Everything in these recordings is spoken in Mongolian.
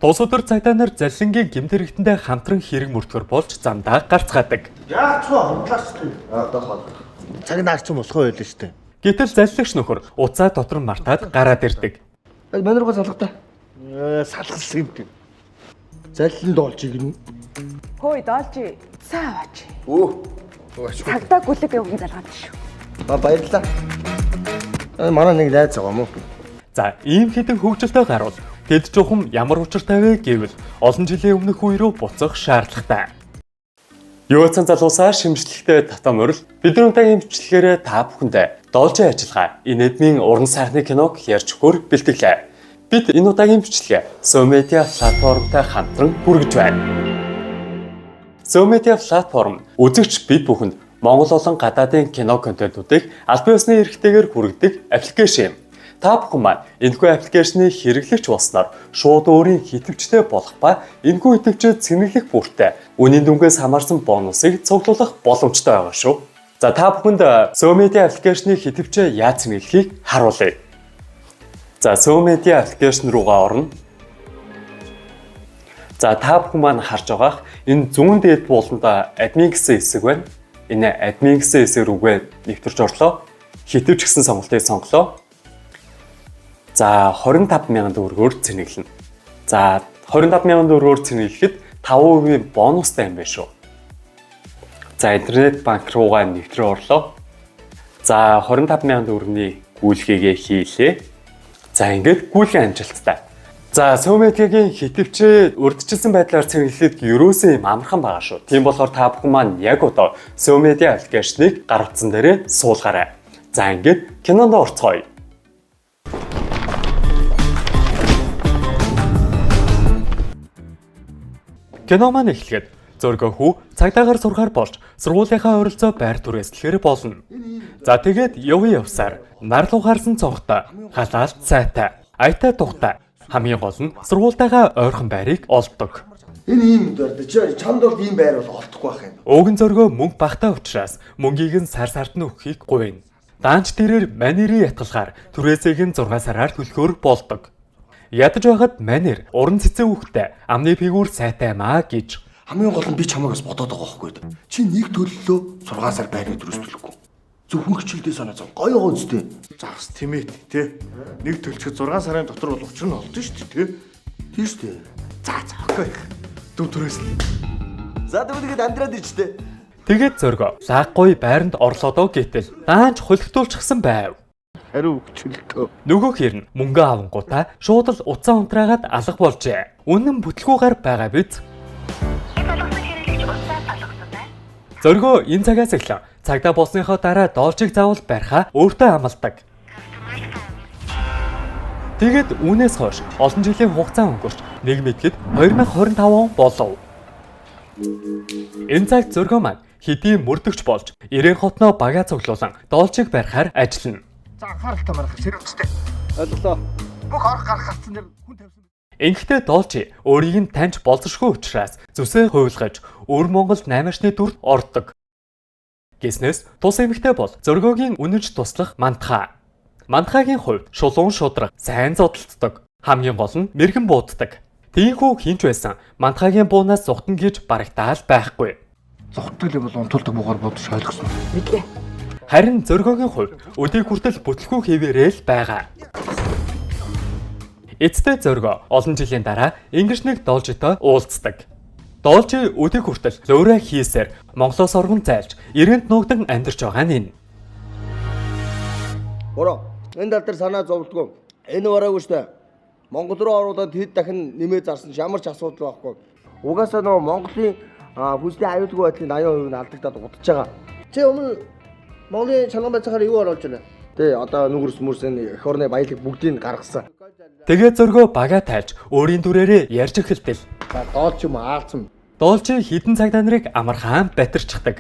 Тус өдөр цагдаа нар заллингийн гэмт хэрэгтэндээ хамтран хэрэг мөрдгөр болж замдаа гарцгаадаг. Яач вэ хондлаач тий. Дохоо. Цаг наагч юм болохгүй байлаа шүү дээ. Гэтэл заллагч нөхөр уцаа дотор мартаад гараад ирдэг. Манай руу салгатаа. Салгасан юм тийм. Заллин доолчиг нь. Хөөе доолжи. Сааваач. Цагдаа гүлэг явсан залгаад шүү. Баярлалаа. Манай нэг найз байгаа мó. За, ийм хэдэн хөгжилтэй гарвал тэд чухам ямар учиртай вэ гэвэл олон жилийн өмнөх үе рүү буцах шаардлагатай. Юуцан залуусаар шимжлэхтэй татам өрл бидний удаагийн бичлэгээрээ та бүхэндээ доолжийн ажиллагаа инэдмийн уран сайхны киног ярьж өгөхөөр бэлтгэлээ. Бид энэ удаагийн бичлэгээ Somedia платформтай хамтран хүргэж байна. Somedia платформ үзэгч бид бүхэнд Монгол болон гадаадын кино контентуудыг аль биесны эрхтэйгээр хүргэдэг аппликейшн юм. Та бүхэн маань энэхүү аппликейшнийг хэрэглэгч болсноор шууд өөрийн хитвчтэй болох ба энэхүү хитвчэд цэнэглэх бүртээ үнийн дүнгээс хамаарсан бонусыг цуглуулах боломжтой байгаа шүү. За та бүхэнд Somedia аппликейшнийг хитвчээ яаж цэнэглэхийг харуулъя. За Somedia аппликейшн руугаа орно. За та бүхэн маань харж байгаах энэ зүүн дээд бууланд админ гэсэн хэсэг байна. Энэ админ гэсэн хэсэг рүүгээ нэвтэрч орлоо. Хитвч гэсэн сонголтыг сонголоо. За 25,000 төгрөгөөр цэнэглэнэ. За 25,000 төгрөгөөр цэнэглэхэд 5% бонустай юм байна шүү. За интернет банк руугаа нэвтрээ орлоо. За 25,000 төгрөгийн гүйлгээгээ хийлээ. За ингээд гүйлгээ амжилттай. За Somedia-гийн хитвчээ урдчилсан байдлаар цэнэглэхэд ерөөсөө юм амархан байгаа шүү. Тийм болохоор та бүхэн маань яг одоо Somedia аппликейшнийг гар утсан дээрээ суулгаарай. За ингээд кинонд орцгоё. Кино маань эхлэхэд зөргөө хүү цагдаагаар сурахаар болж сургуулийнхаа ойролцоо байр түрээслэхээр болно. За тэгээд явсаар нарлуу харсан цонхтой, халаалт сайтай, аятай тухтай хамгийн гол нь сургуультайгаа ойрхон байрыг олдог. Энэ ийм дөрдөж чамд бол ийм байр бол олдохгүй байх юм. Ууган зөргөө мөнгө багтаа учраас мөнгийг нь сар сард нь өгөхийг гуйна. Даанч тэрээр манерийн ятгалгаар түрээсийг нь 6 сараар төлөхөөр болдог. Ядаж байхад манер уран цэцэн хүүхдэд амны фигүр сайтай маа гэж Хамгийн гол нь би чамаагаас бодоод байгаа байхгүй юу? Чи нэг төлөлөө 6 сар байрны төрөөс төлөхгүй. Зөвхөн хичээлдээ санаа зов. Гоё гоцтэй. Загс тимэт тий. Нэг төлчөд 6 сарын дотор бол учир нь олдсон шүү дээ тий. Тийм шүү дээ. За окей. Дүү төрөөс л. За тэгвэл амьдраад ирчтэй. тэгээд зөргөө лааггүй байранд орлоодоо гэтэл даанч хөлгтүүлчихсэн байв. Хариу өгчлөлтөө. Нөгөө хэр нь мөнгө авангуудаа шууд л уцаа унтраагаад алга болжээ. Үнэн бүтлгүүгээр байгаа биз? Зөргөө энэ цагаас эхлэн цагдаа болсныхоо дараа доолжиг заавал барихаа өөртөө амладаг. Тэгээд үүнээс хойш олон жилийн хугацаа өнгөрч нэг мэдэхэд 2025 он болов. Энэ цагт зөргөө маань хэдийн мөрдөгч болж ирээн хотноо багаа цуглуулан доолжиг барихаар ажиллана. За анхааралтай марах сэрэмжтэй. Ойлголоо. Бүх орох гарах гарцсан дээр хүн тавьсан. Ингэхдээ доолжи өөрийг нь таньж болзошгүй учраас зүсээ хуйлгаж өвөр Монгол 8-ны дүрд ордог. Гиснээс тус эмэгтэй бол зөргөөгийн үнэнч туслах мантхаа. Мантхаагийн хувьд шулуун шудраг, сайн зодтолцдог. Хамгийн гол нь мэрхэн бууддаг. Тийхүү хинч байсан мантхаагийн буунаас зугтана гэж барагтаал байхгүй. Зогтол бол унтуулдаг буугаар бодож ойлгосон. Мэдлээ. Харин зөргөөгийн хувьд өдийг хүртэл бүтлгүй хэвээрэл байгаа. Эцтэй зөргөө олон жилийн дараа ингэж нэг доолжитой уулздаг. Доолжи өдийг хүртэл лөөрэ хийсээр Монголоос оргон зайлж ирэнд нуугдан амьдарч байгаа нь. Бороо, энэ тал дээр санаа зовлтгүй. Энэ бараагүй штэ. Монгол руу оруулаад хэд дахин нэмээ зарсан ч ямар ч асуудал байхгүй. Угаасаа нөгөө Монголын хүсний аюулгүй байдлын 80% нь алдагдаад удаж байгаа. Чи өмнө Монголын чанган байцаагаар юу оруулж байна? Тэ одоо нүгэрс мөрсөн эх орны баялаг бүгдийг гаргасан. Тэгээд зөргөө багаа тайлж өөрийн дүрээрээ ярьж эхэлдэг. Доолч юм аалцсан. Доолжи хідэн цагдаа нарыг амархан батирчдаг.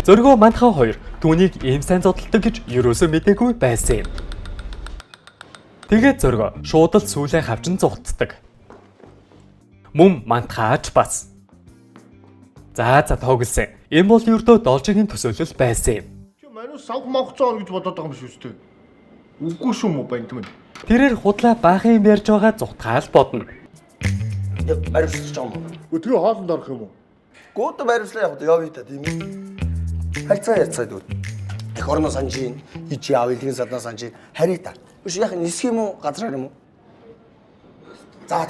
Зөргөө мантхаа хоёр түүнийг ийм сайн зодтолдог гэж юусоо мэдээгүй байсан юм. Тэгээд зөргөө шууд л сүүлээ хавчин зугтдаг. Мөн мантхаач бас. За тоглосон. Энэ бол ердөө доолжигийн төсөөлөл байсан юм. Anu сав мавцаа гэж бодоод байгаа юм шүү дээ. Үгүй шүү мө банд минь. Тэрээр худлаа баахан юм ярьж байгаа зүгтгаал бодно. Баримтлаж байгаа юм. Өтгөө хоолнд орох юм уу? Гоод баримтлаа яг яв та тийм ээ. Хайцаа яцаа дүү. Эх орно санжийн ич яав илгэн садна санжийн хари та. Биш яг нисэх юм уу газраар юм уу? За.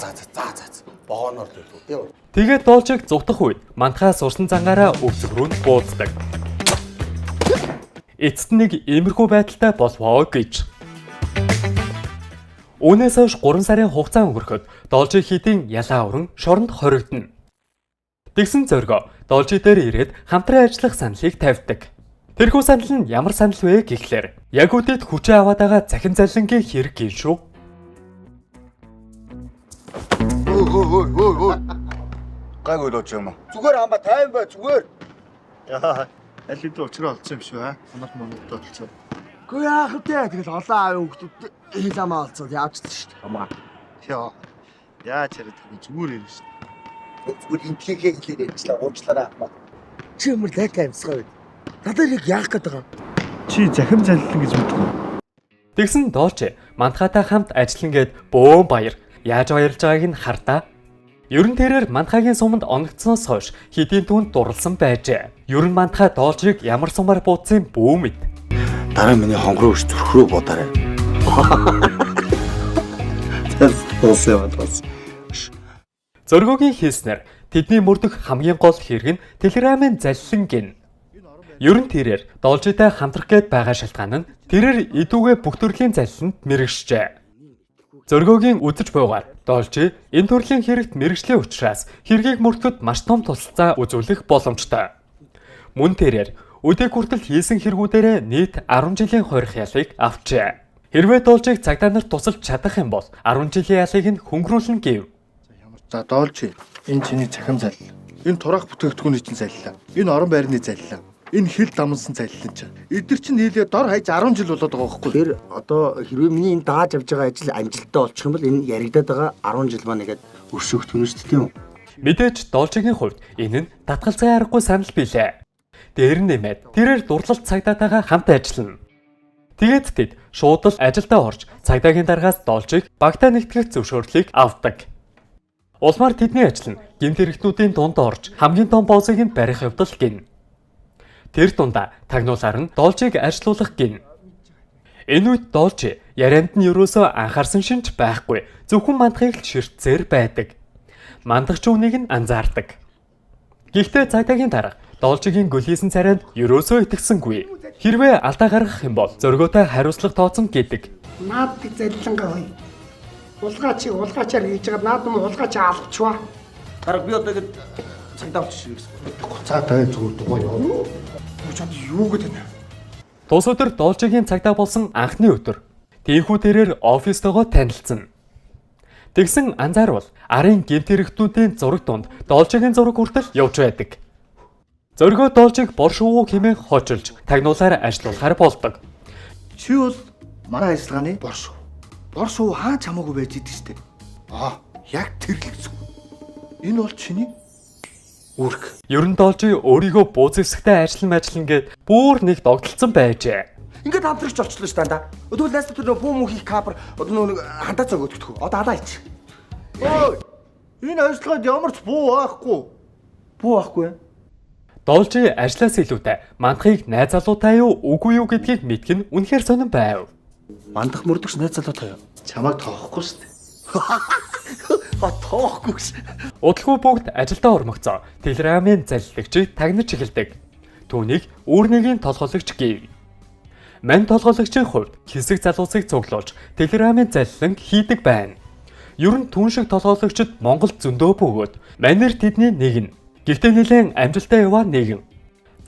Богоноор дүү. Тэгээд Должиг зүгтах үед мантахаа сурсан зангаараа өвсөг рүү бууддаг. Эцэст нэг иймэрхүү байдалтай болвоо гэж. Үүнээс хойш 3 сарын хугацаа өнгөрөхөд Должиг хідийн ялаа уран шоронд хоригдно. Тэгсэн зоргоо Должиг дээр ирээд хамтран ажиллах саналыг тавьдаг. Тэрхүү санал нь ямар санал вэ гэхлээр яг үдэд хүчээ аваад байгаа захин залингийн хэрэг юм шүү. Гайгүй л юм уу? Зүгээр хамба тайван бай зүгээр. Яа. Аль хэдийн уучраа олцсон юм шүү аа. Манайх монголд олцсон. Гүй яах вэ? Тэгэл олон аавын хүүхдүүд хэл амаа олцоод яавчсан шүү дээ. Хамаа. Яа. Яа чараад зүгээр юм шүү. Зүгээр интхийхээ хэлээр ярьчлаа уучлаарай. Чи ямар лайка амьсгаа вэ? Надад яг яах гээд байгаа? Чи захим заллан гэж мэдгүй. Тэгсэн Должи мантахаатай хамт ажиллан гээд бөөн баяр яаж баярлж байгааг нь хардаа. Ер нь тэрээр мантахаагийн суманд оногдсоноос хойш хэдийн түнд дурлсан байжээ. Ер нь мантахаа Должиг ямар сумаар буудсан бүү мэд. Дараа миний хонгороо ш зүрхрөө бодоорой. Тэс. Зоргогийн хэлснээр тэдний мөрдөх хамгийн гол хэрэг нь Телеграмын заллин гин. Ер нь тэрээр Должитай хамтрах гээд байгаа шалтгаан нь тэрээр идүүгээ бүх төрлийн заллинд мэрэгшжээ. Зоргогийн үзэж буугаар Должи энэ төрлийн хэрэгт мэрэгжлийн учраас хэргийг мөрдөхөд маш том тусалцаа үзүүлэх боломжтой. Мөн тэрээр өдөө хүртэл хийсэн хэрэгүүдээрээ нийт 10 жилийн хорих ялыг авчээ. Хэрвээ Должиг цагдаа нарт тусалж чадах юм бол 10 жилийн ялыг нь хөнгөрүүлнэ гэв. За Должи. Энэ чиний захим заллал. Энэ турах бүтээгдэхүүний чинь заллаа. Энэ орон байрны заллаа. Энэ хил дамнсан заллан чинь. Эдгэр чинь нийлээ дор хаяж 10 жил болоод байгаа байхгүй. Тэр одоо хэрвээ миний энэ дааж авж байгаа ажил амжилттай болчих юм бол энэ яригадаад байгаа 10 жил маань нэгээд өршөөгдөх нь шүү дээ юм. Мэдээж Должигийн хувьд энэ нь татгалзай аргагүй санал билээ. Дээр нь нэмээд тэрээр дурлалт цагдаатайгаа хамт ажиллана. Тэгээд тэд шууд л ажилдаа орж цагдаагийн дараагаас Должиг багтаа нэгтгэх зөвшөөрлийг авдаг. Улмаар тэдний ажил нь гэмт хэрэгтнүүдийн дунд орж хамгийн том боосыг нь барих явдал гин. Тэр дундаа тагнуулаар нь Должиг ажилуулах гин. Энэ үед Должи ярианд нь ерөөсөө анхаарсан шинж байхгүй. Зөвхөн мандахыг л ширтсээр байдаг. Мандагч үнийг нь анзаардаг. Гэхдээ цагдаагийн дарга Должигийн гөлийсэн царайнд ерөөсөө итгэсэнгүй. Хэрвээ алдаа гаргах юм бол зоргоотой хариуцлага тооцсон гэдэг. Наад заллангаа хой. Улгаачаар хийж байгаа наад юм улгаачаа алгачваа. Дарга би одоо ингэ цагдаа авчих шиг гэсэн. Цаатай зүгээр дугаа яваа. Чамд юу гэдэг вэ? Тус өдөр Должигийн цагдаа болсон анхны өдөр. Тийхүү тэрээр оффистойгоо танилцсан. Тэгсэн анзаарвал арын гэмт хэрэгтнүүдийн зураг донд Должигийн зураг хүртэл явж байдаг. Зоргоо Должиг бор шувуу хэмээн хочилж тагнуулаар ажиллуулахаар болдог. Чи бол манай ажиллагааны боршуу. Боршуу хаач хамаагүй байж идэг штеп. Яг тэр л гэсэн. Энэ бол чиний үүрэг. Ер нь Должи өөрийгөө бууз хэсэгтэй ажиллана гээд бүр нэг догтлцсон байжээ. Ингээд хамтрагч болчихлоо шүү дээ. Өдөө найс тэр нөө бүүм мөнхийг капер одоо нөө хандаа цаг өдөгдөх. Одоо алаа ич. Ой! Энэ ажиллагаанд ямар ч буу байхгүй. Бүү байхгүй. Должи ажлаас илүүтэй мандахыг найз залуутай юу үгүй юу гэдгийг мэдэх нь үнэхээр сонирн байв. Мандах мөрдөгч найз залуутай юу? Чамайг тоохгүй шүү дээ. Тоохгүй ш. Удалгүй бүгд ажилдаа ормогцоо Телеграмын залливчийг тагнаж эхэлдэг. Түүнийг үүрнийгийн толгойлогч гэв. Мань толгойлогчийн хувьд хэсэг залуусыг цуглуулж Телеграмын заллинг хийдэг байна. Ер нь түн шиг толгойлогчид Монголд зөндөө бөгөөд манер тэдний нэг нь. Гэхдээ нэлээд амжилттай яваа нэгэн.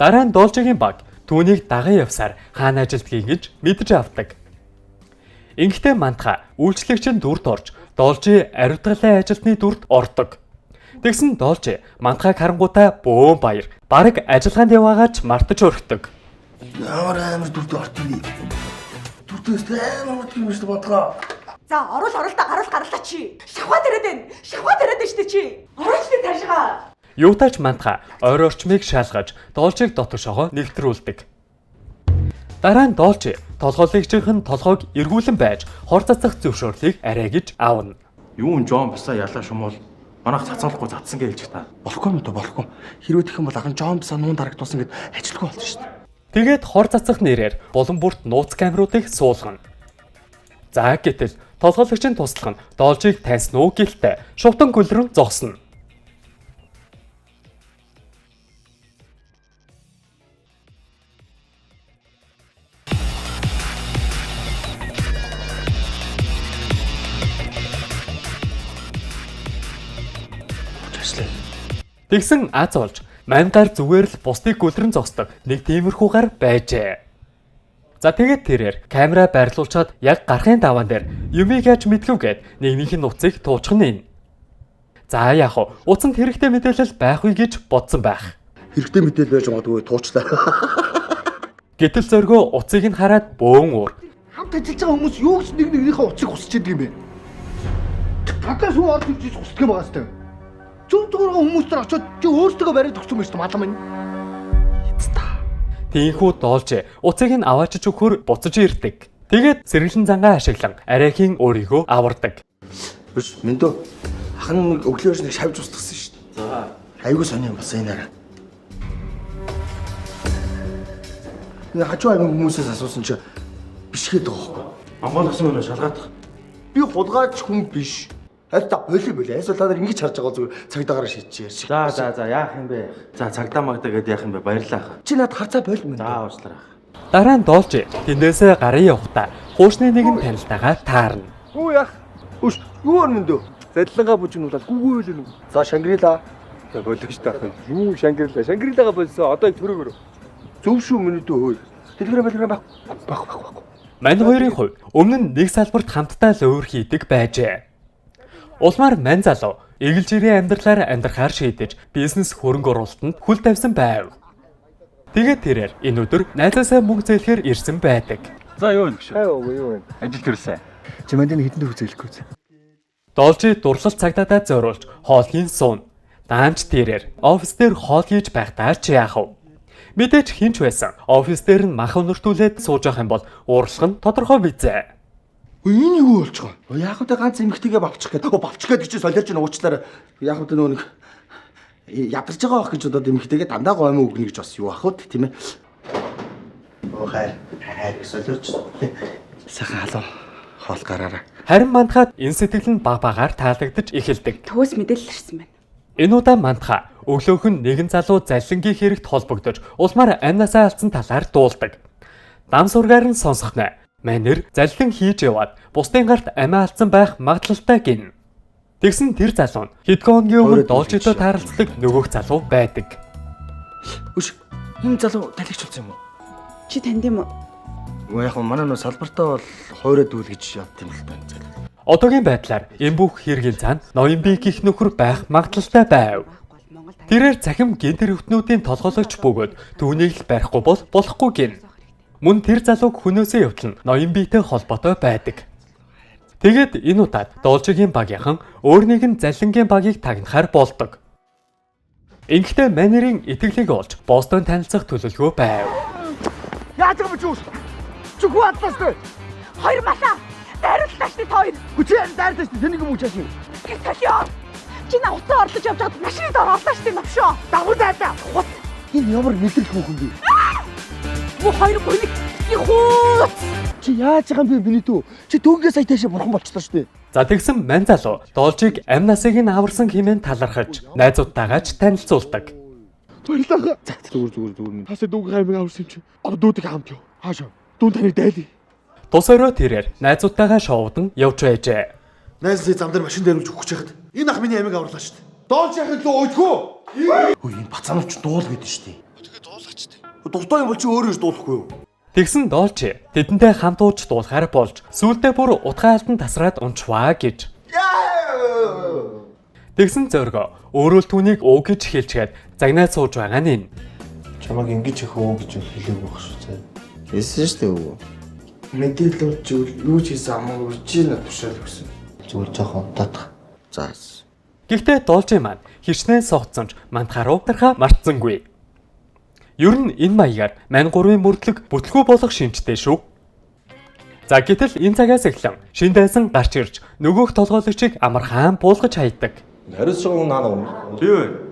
Дараа нь Должигийн баг түүнийг даган явсаар хаана ажилдгийг гэж мэдж авдаг. Ингэхдээ мантха үйлчлэгчийн дүрд орж Должи ариутгалын ажилтны дүрд ордог. Тэгсэн Должи мантхаг харангуйтаа бөөн баяр бараг ажиллагаанд яваагаач мартаж өрхдөг. Ямар амар дүрд ортны. Дүрдээс амар юм шүү дээ бодлоо. За оролтоо гарууллаа чи. Шавхаа дээрээд байна. Шавхаа дээрээд байна шүү дээ чи. Оролцлыг таашгаа. Юутаач мантха ойр орчмыг шаалгаж Должиг дотгошогоо нэвтрүүлдэг. Дараа нь Долчи толгойлогчийн толгойг эргүүлэн байж хор цацах зөвшөөрлийг арай гэж аавна. Юу н Жон басаа ялаа шумуул. Манайх цацуулахгүй цацсан гэж хэлж та. Болохгүй юм даа болохгүй. Хэрвээ тэгэх юм бол ахын Жон бисаа нуунд харагдуулсан гэд ажилгүй болно шүү дээ. Тэгээд хор цацах нэрээр булан бүрт нууц камеруудыг суулгана. За гэтэл толгойлогчийн туслах нь Долчийг таньсан уу гэлтэй шувтан гөлрөн зогсно. Тэгсэн аз олж мангаар зүгээр л бусдыг гөлрөн зогсдог нэг тиймэрхүү гар байжээ. За тэгээд тэрээр камера байрлуулчаад яг гарахын даваан дээр юмыг яаж мэдгүйгээд нэгнийх нь утсыг туучхан ийн. За яах вэ? Утсанд хэрэгтэй мэдээлэл байхгүй гэж бодсон байх. Хэрэгтэй мэдээлэл байж магадгүй туучлаа. Гэтэл зөргөө утсыг нь хараад бөөн уур. Хамт ажиллаж байгаа хүмүүс юу ч нэг нэгнийхээ утсыг хүсч идэг юм бэ? Гадаас юу орж ирж хүсдэг юм байгаа сте. Зүг зүгээр хүмүүс төр очиод чи өөртөө бариад өгсөн юм шүү дээ малам минь. Тийхүү Долчи утсыг нь аваачиж өгөхөр буцаж ирдэг. Тэгээд сэргэлэн зангаа ашиглан арайхийн өөрийгөө авардаг. Биш мэндөө ахын нэг өглөөш нэг шавж устгасан шүү дээ. За. Айгуу сони юм басан энэ арай. Энэ хажуу аймаг хүмүүсээс асуусан чи биш хэд байгаа байхгүй. Амбал гсэн өнөө шалгаадах. Би хулгайч хүн биш. Харин та боли. Эсвэл та нар ингэж харж байгаа зүгээр цагдаагаараа шийдчихээ. За яах юм бэ? За цагдаа магдаа гэдээ яах юм бэ? Баярлалаа. Чи над харцаа боли мэн. За уучлаарай. Дараа нь Долчи тэндээсээ гарын явхдаа хуучны нэгэн танилтайгаа таарна. Гүү яах? Үш юу өрнөндөө? Задлангаа бүжгнүүлээд гүгүү хэлэн үү? За Шангрила. За болигч таах юм. Юу Шангрила? Шангрилагаа болсон. Одоо их төрөөгөр. Зөв шүү минутөө хөөе. Телеграм байх. Мань хоёрын хувьд өмнө нь нэг салбарт хамтдаа луур хийдэг байжээ. Улмаар мань залуу эгэлжирийн амьдралаар амьдрахаар шийдэж бизнес хөрөнгө оруулалтанд хүл тавьсан байв. Тэгээд тэрээр энэ өдөр найзаасаа мөнгө зээлэхээр ирсэн байдаг. За юу вэ гүшүү? Юу вэ? Ажил төрсөн. Чи манд нэг хэдэн төгс зээлэхгүй. Долчи дурлал цагтаадаа зориулж хоол хийн суун. Даанч тэрээр офис дээр хоол хийж байхдаа чи яах вэ? Мэдээж хинч байсан. Офис дээр нь мах өнөртүүлээд сууж явах юм бол уурлах нь тодорхой бизээ. Энэ юу болж байгаа? Яг л ганц эмэгтэйгээ бавчих гээд. Бавчих гээд гэж солиорч нь уучлаарай. Яг л нөө нэг ядарч байгаа байх гэж бодоод эмэгтэйгээ дандаа гоймоо өгнө гэж бас юу ах вэ тийм ээ. Хайр солиорч. Сайхан халуу. Хоол гараараа. Харин мандахад энэ сэтгэл нь багаар таалагдж эхэлдэг. Төвөөс мэдээлэл ирсэн байна. Энэ удаа мандха өглөөх нь нэгэн залуу заллингийн хэрэгт холбогдож улмаар амнасаа алдсан талаар дуулдаг. Дам сургаар нь сонсох нэ. Манер заллин хийж яваад бусдын гарт амиа алдсан байх магадлалтай гин. Тэгсэн тэр залуу нь хэдхэн өдрийн өмнө Долчитой тааралцдаг нөгөөх залуу байдаг. Үш энэ залуу талигч болсон юм уу? Чи танд юм уу? Яг манай нөө салбартаа бол хойроо дүүл гэж явт юм л байна залуу. Одоогийн байдлаар энэ бүх хэргийн цаана Ноёнби гих нөхөр байх магадлалтай байв. Тэрээр захим гентер өвтнүүдийн толгойлогч бөгөөд түүнийг л барихгүй бол болохгүй гин. Мөн тэр залууг хүнөөсөө явуулна Ноёнбитэй холбоотой байдаг. Тэгээд энэ удаад Долчигийн багийнхан өөр нэгэн заллингийн багийг тагнахаар болдог. Ингэхдээ манерийн итгэлийг олж Бостон танилцах төлөвлөгөө байв. Яаж юм бэ? Чүгүү атлаас дээ. Хоёр малаа. Дайруултаач тий хоёр. Хүчээр дайрдаж тэнийг юм уучааш юм. Солио. Чи на утсаа орлож явж хад машины дор орлооч тий навшоо. Дагуу дайдаа. Энэ ямар мэдрэх хүүхэн бэ? Бу хоёр гүнийг ихүү. Чи яаж байгаа юм бэ миний дүү? Чи түүнгээ сая таашаа бурхан болчихлоо шүү дээ. За тэгсэн мань залуу Долчиг амнасыг нь аварсан хэмээн талархаж найзуудтайгаа ч танилцуулдаг. Баярлалаа. За зүгээр. Хасаа дүүг хаймыг авсан юм чи. Одоо дүүдэг хамт юу? Хаашаа? Дүүн таныг дайлаа. Тус орой тэрээр найзуудтайгаа шоудан явж байжээ. Найзлын зам дээр машин дээр өгч хахад энэ ах миний амиг аварлаа шүү дээ. Доолж яхад л уйдгүй. Хөөе энэ бацаанууч дуул гэдэг шүү дээ. Тэгээ дуулаач дээ. Дуртай юм бол чи өөрөө ч дуулахгүй юу? Тэгсэн Долчи тэдэнтэй хамт ууж дуулахаар болж сүүлдээ бүр утгаа алдан тасраад унчваа гэж. Тэгсэн зөргөө өөрөө л түүнийг уу гэж хэлчихэд загнаад сууж байгаа нь. Чамайг ингэж их уу гэж хэлээгүй байх шүү дээ. Хэлсэн шүү дээ үү? Мэдээлэл өгч юу ч хийсэн амаа үржийн тушаал өгсөн. Зүгээр жоохон унтаадах. За. Гэхдээ Долчи маань хичнээн согцсонч мантахаар уутархаа мартсангүй. Ер нь энэ маягаар мань 3-ын мөрдлөг бүтлгүй болох шинжтэй шүү. За гэтэл энэ цагаас эхлэн шин дайсан гарч ирж нөгөөх толгойлогчийг амархан буулгаж хайдаг. Хариуцсан хүн наа. Тий.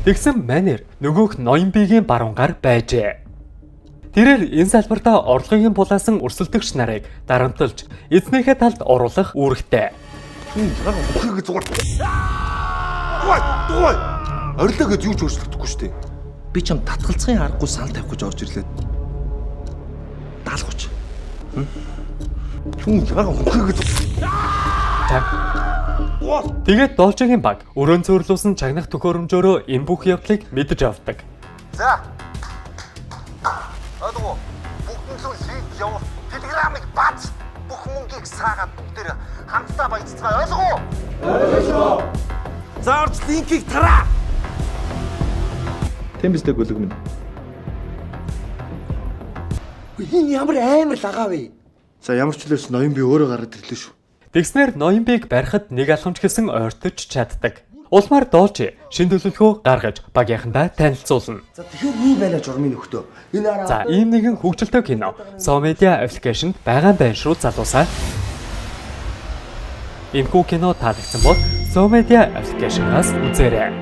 Тэгсэн манер нөгөөх Ноёнбигийн баруун гар байжээ. Тэрээр энэ салбартаа орлогын булаасан өрсөлдөгч нарыг дарамтлж эзнийхээ талд оруулах үүрэгтэй. Бүхийг зүгээр. Дугай. Орилоо гэж юу ч өөрчлөгдөхгүй шүү дээ. Би чам татгалзахын аргагүй санал тавих гэж орж ирлээ. Даалгавч. Түн яга бүхийг Тэгээд Должигийн баг өрөөн цөөрлүүлсэн чагнах төхөөрөмжөөрөө энэ бүх явдлыг мэдэж авдаг. За. Адуу бүгдэн л лиг явуул. Телеграмыг бац. Бүх мөнгийг саагаад бүгдээр хамтдаа баяцгаа ойлгоо. Ойлгоо. За орж линкийг тараа. Тэмбистэй гөлөг минь. Энэ ямар амар лагаа вэ? За ямар ч үлээс ноён би өөрөө гараад ирлээ шүү. Тэгснээр Ноёнбиг барихад нэг алхамч хэлсэн ойртож чаддаг. Улмаар Должи шин төлөвлөгөө гаргаж багийнхандаа танилцуулна. За тэгэхээр ийм байна журмын нөхдөө. Энэ араа. За ийм нэгэн хөгжилтэй кино SoMedia аппликейшнд байгаа байх шүү залуусаа. Энэхүү кино таалагдсан бол SoMedia аппликейшнаас үзээрэй.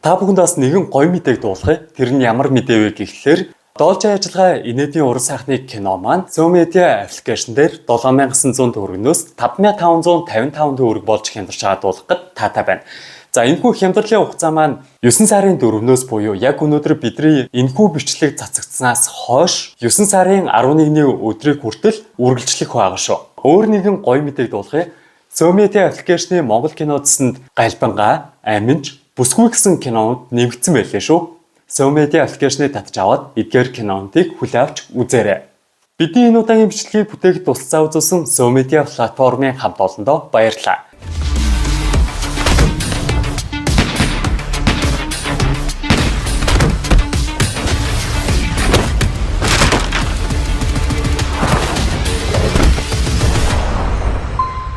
Та бүхэнд бас нэгэн гоё мэдээг дуулгая. Тэр нь ямар мэдээ вэ гэхлээр Должи ажиллагаа инээдийн уран сайхны кино маань SoMedia аппликейшн дээр 7900 төгрөгнөөс 5555 төгрөг болж хямдарч байгаа дуулахад таатай байна. За энэхүү хямдрлын хугацаа маань 9 сарын 4-өөс буюу яг өнөөдөр бидний энэхүү бичлэг цацагдсанаас хойш 9 сарын 11-ний өдрийг хүртэл үргэлжлэх байгаа шүү. Өөр нэгэн гоё мэдээг дуулгая. SoMedia аппликейшны Монгол кино цэсэнд Галбанга, Аминж, Бүсгүй гэсэн кинонууд нэмэгдсэн байлээ шүү. SoMedia аппликейшнийг татж аваад эдгээр кинонуудыг хүлээн авч үзээрэй. Бидний энэ удаагийн бичлэгийг бүтээхэд тусалцаа үзүүлсэн SoMedia платформын хамт олондоо баярлалаа.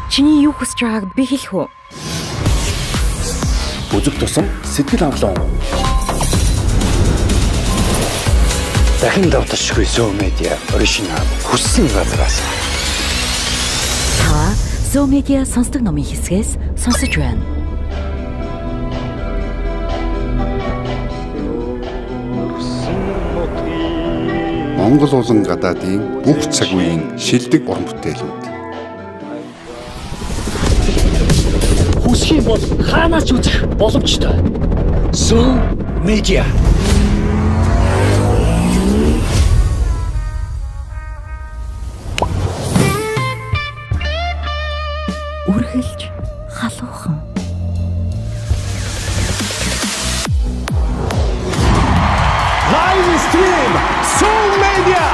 Чиний юу хүсэж байгааг би хэлэх үү? Үзэг тусам сэтгэл хангалуун. Дахин давтахгүй SoMedia оригинал хүссэн газраас. Та SoMedia сонсдог номын хэсгээс сонсож байна. Монгол улан гадаадын бүх цаг үеийн шилдэг уран бүтээлүүд. Хүсхийн бол хаанаас ч үзэх боломжтой. SoMedia. Үргэлж халуухан. Live stream SoMedia.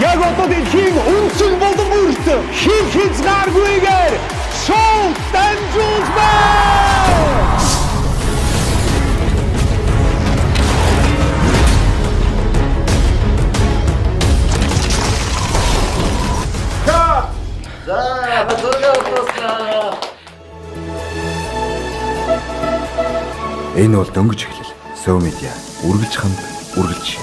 Яг одоо дэлхийн өнцөг болон бүрт хин хязгааргүйгээр шоу таньжуулж байна. Энэ бол дөнгөж эхлэл. SoMedia үргэлж хамт үргэлж.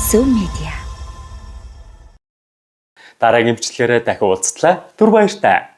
SoMedia. Дараагийн бичлэгээрээ дахин уулзтлаа. Түр баяртай.